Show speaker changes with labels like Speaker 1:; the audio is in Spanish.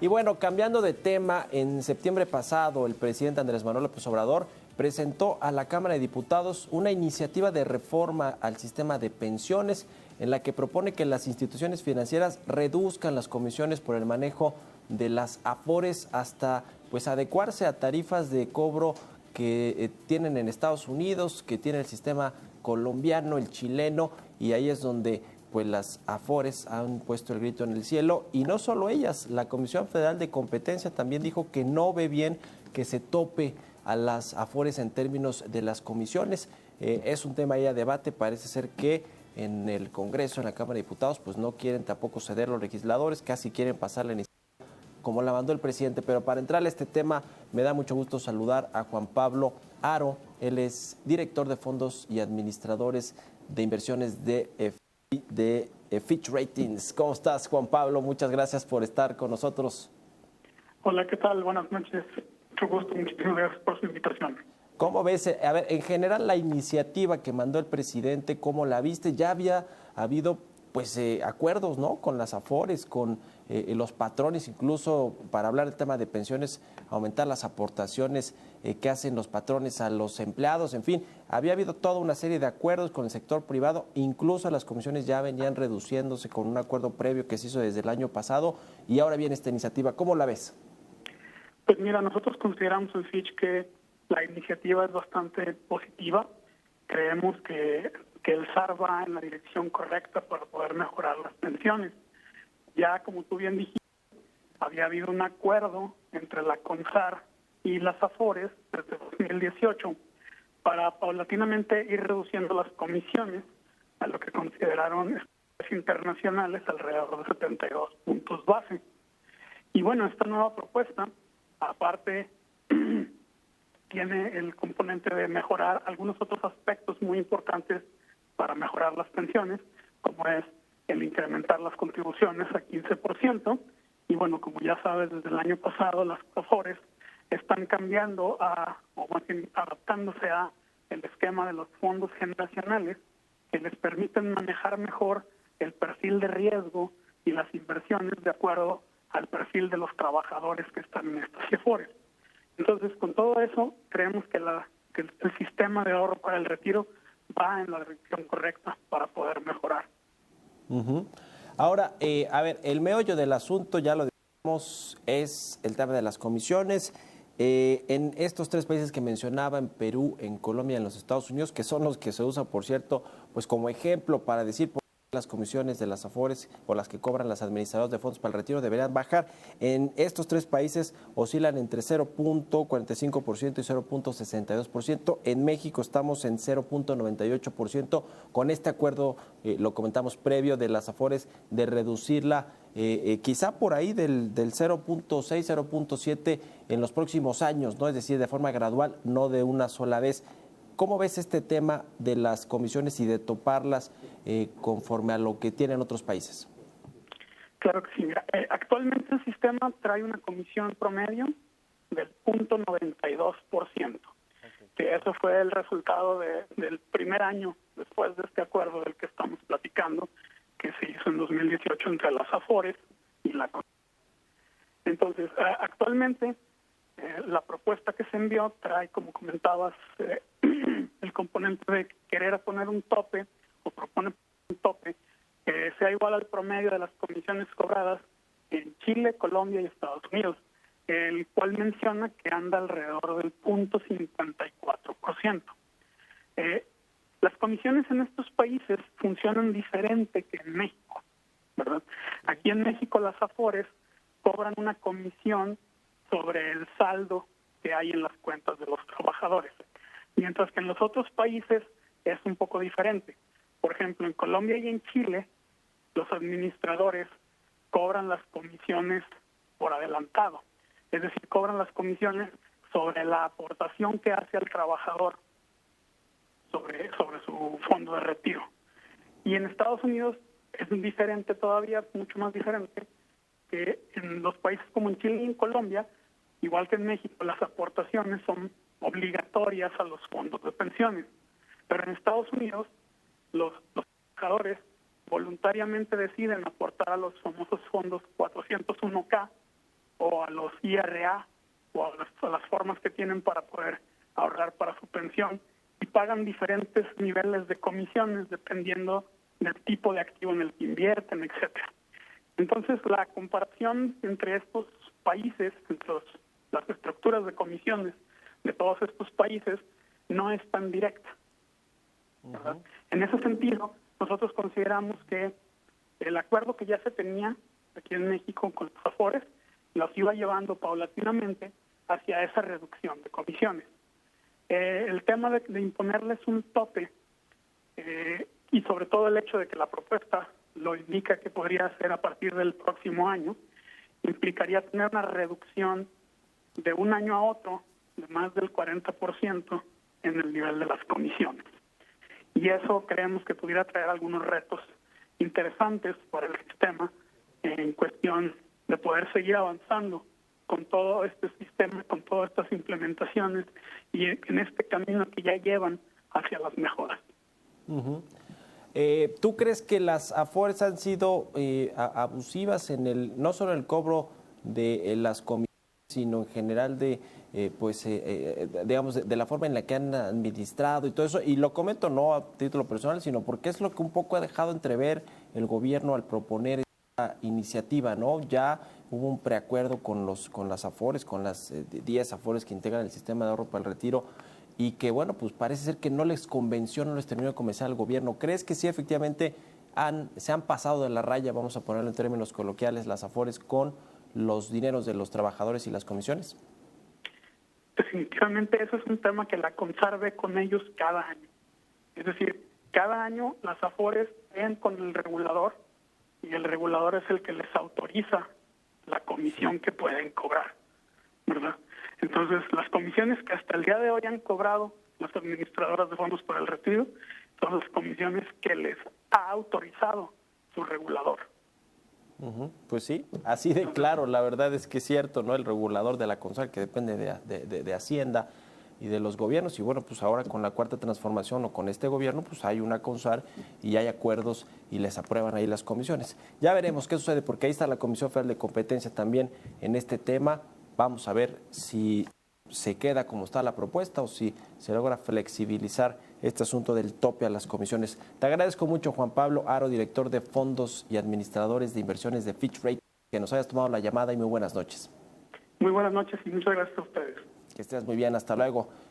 Speaker 1: Y bueno, cambiando de tema, en septiembre pasado el presidente Andrés Manuel López Obrador presentó a la Cámara de Diputados una iniciativa de reforma al sistema de pensiones en la que propone que las instituciones financieras reduzcan las comisiones por el manejo de las afores hasta pues adecuarse a tarifas de cobro que tienen en Estados Unidos, que tiene el sistema colombiano, el chileno, y ahí es donde pues las afores han puesto el grito en el cielo, y no solo ellas, la Comisión Federal de Competencia también dijo que no ve bien que se tope a las afores en términos de las comisiones. Es un tema ahí a debate, parece ser que en el Congreso, en la Cámara de Diputados, pues no quieren tampoco ceder los legisladores, casi quieren pasar la iniciativa como la mandó el presidente. Pero para entrar a este tema, me da mucho gusto saludar a Juan Pablo Haro. Él es director de fondos y administradores de inversiones de Fitch Ratings. ¿Cómo estás, Juan Pablo? Muchas gracias por estar con nosotros.
Speaker 2: Hola, ¿qué tal? Buenas noches. Mucho gusto, muchísimas gracias por su invitación.
Speaker 1: ¿Cómo ves? A ver, en general la iniciativa que mandó el presidente, ¿cómo la viste? Ya había habido pues acuerdos, ¿no? Con las afores, con los patrones, incluso para hablar del tema de pensiones, aumentar las aportaciones que hacen los patrones a los empleados, en fin, había habido toda una serie de acuerdos con el sector privado, incluso las comisiones ya venían reduciéndose con un acuerdo previo que se hizo desde el año pasado, y ahora viene esta iniciativa. ¿Cómo la ves?
Speaker 2: Pues mira, nosotros consideramos en Fitch que la iniciativa es bastante positiva. Creemos que el SAR va en la dirección correcta para poder mejorar las pensiones. Ya, como tú bien dijiste, había habido un acuerdo entre la CONSAR y las AFORES desde 2018 para paulatinamente ir reduciendo las comisiones a lo que consideraron estándares internacionales alrededor de 72 puntos base. Y bueno, esta nueva propuesta, aparte, tiene el componente de mejorar algunos otros aspectos muy importantes para mejorar las pensiones, como es el incrementar las contribuciones a 15%. Y bueno, como ya sabes, desde el año pasado las AFORES están cambiando o más bien adaptándose a el esquema de los fondos generacionales que les permiten manejar mejor el perfil de riesgo y las inversiones de acuerdo al perfil de los trabajadores que están en estas AFORES. Entonces, con todo eso, creemos que el sistema de ahorro para el retiro va en la dirección correcta para poder mejorar.
Speaker 1: Ahora, a ver, el meollo del asunto, ya lo dijimos, es el tema de las comisiones. En estos tres países que mencionaba, en Perú, en Colombia y en los Estados Unidos, que son los que se usan, por cierto, pues como ejemplo para decir por qué las comisiones de las AFORES o las que cobran las administradoras de fondos para el retiro deberían bajar. En estos tres países oscilan entre 0.45% y 0.62%. En México estamos en 0.98%. Con este acuerdo, lo comentamos previo, de las AFORES, de reducirla quizá por ahí del 0.6, 0.7 en los próximos años, ¿no? Es decir, de forma gradual, no de una sola vez. ¿Cómo ves este tema de las comisiones y de toparlas conforme a lo que tienen otros países?
Speaker 2: Claro que sí. Mira, actualmente el sistema trae una comisión promedio del 0.92%. Que eso fue el resultado del primer año después de este acuerdo del que estamos platicando, que se hizo en 2018 entre las AFORES y la CONSAR. Entonces, actualmente la propuesta que se envió trae, como comentabas, el componente de querer poner un tope, o propone un tope que sea igual al promedio de las comisiones cobradas en Chile, Colombia y Estados Unidos, el cual menciona que anda alrededor del 0.54%. Las comisiones en estos países funcionan diferente que en México, ¿verdad? Aquí en México las AFORES cobran una comisión sobre el saldo que hay en las cuentas de los trabajadores, mientras que en los otros países es un poco diferente. Por ejemplo, en Colombia y en Chile, los administradores cobran las comisiones por adelantado, es decir, cobran las comisiones sobre la aportación que hace al trabajador sobre su fondo de retiro. Y en Estados Unidos es diferente todavía, mucho más diferente, que en los países como en Chile y en Colombia, igual que en México, las aportaciones son obligatorias a los fondos de pensiones. Pero en Estados Unidos, los trabajadores voluntariamente deciden aportar a los famosos fondos 401k o a los IRA o a las formas que tienen para poder ahorrar para su pensión, y pagan diferentes niveles de comisiones dependiendo del tipo de activo en el que invierten, etcétera. Entonces, la comparación entre estos países, entre las estructuras de comisiones de todos estos países, no es tan directa, ¿verdad? En ese sentido, nosotros consideramos que el acuerdo que ya se tenía aquí en México con los Afores los iba llevando paulatinamente hacia esa reducción de comisiones. El tema de imponerles un tope y sobre todo el hecho de que la propuesta lo indica que podría ser a partir del próximo año, implicaría tener una reducción de un año a otro de más del 40% en el nivel de las comisiones. Y eso creemos que pudiera traer algunos retos interesantes para el sistema en cuestión de poder seguir avanzando con todo este sistema, con todas estas implementaciones y en este camino que ya llevan hacia las mejoras.
Speaker 1: ¿Tú crees que las Afores han sido abusivas en no solo el cobro de las comisiones, sino en general digamos, de la forma en la que han administrado y todo eso? Y lo comento no a título personal, sino porque es lo que un poco ha dejado entrever el gobierno al proponer esta iniciativa, ¿no? Ya hubo un preacuerdo con las Afores, con las 10 Afores que integran el sistema de ahorro para el retiro, y que, bueno, pues parece ser que no les convenció, no les terminó de convencer al gobierno. ¿Crees que sí efectivamente se han pasado de la raya, vamos a ponerlo en términos coloquiales, las Afores con los dineros de los trabajadores y las comisiones?
Speaker 2: Definitivamente eso es un tema que la CONSAR ve con ellos cada año. Es decir, cada año las Afores ven con el regulador y el regulador es el que les autoriza la comisión que pueden cobrar, ¿verdad? Entonces, las comisiones que hasta el día de hoy han cobrado las administradoras de fondos para el retiro son las comisiones que les ha autorizado su regulador.
Speaker 1: Pues sí, así de claro, la verdad es que es cierto, ¿no? El regulador de la CONSAR, que depende de Hacienda y de los gobiernos, y bueno, pues ahora con la Cuarta Transformación o con este gobierno, pues hay una CONSAR y hay acuerdos y les aprueban ahí las comisiones. Ya veremos qué sucede, porque ahí está la Comisión Federal de Competencia también en este tema. Vamos a ver si se queda como está la propuesta o si se logra flexibilizar este asunto del tope a las comisiones. Te agradezco mucho, Juan Pablo Haro, director de fondos y administradores de inversiones de Fitch Ratings, que nos hayas tomado la llamada, y muy buenas noches.
Speaker 2: Muy buenas noches y muchas gracias a ustedes.
Speaker 1: Que estés muy bien, hasta luego.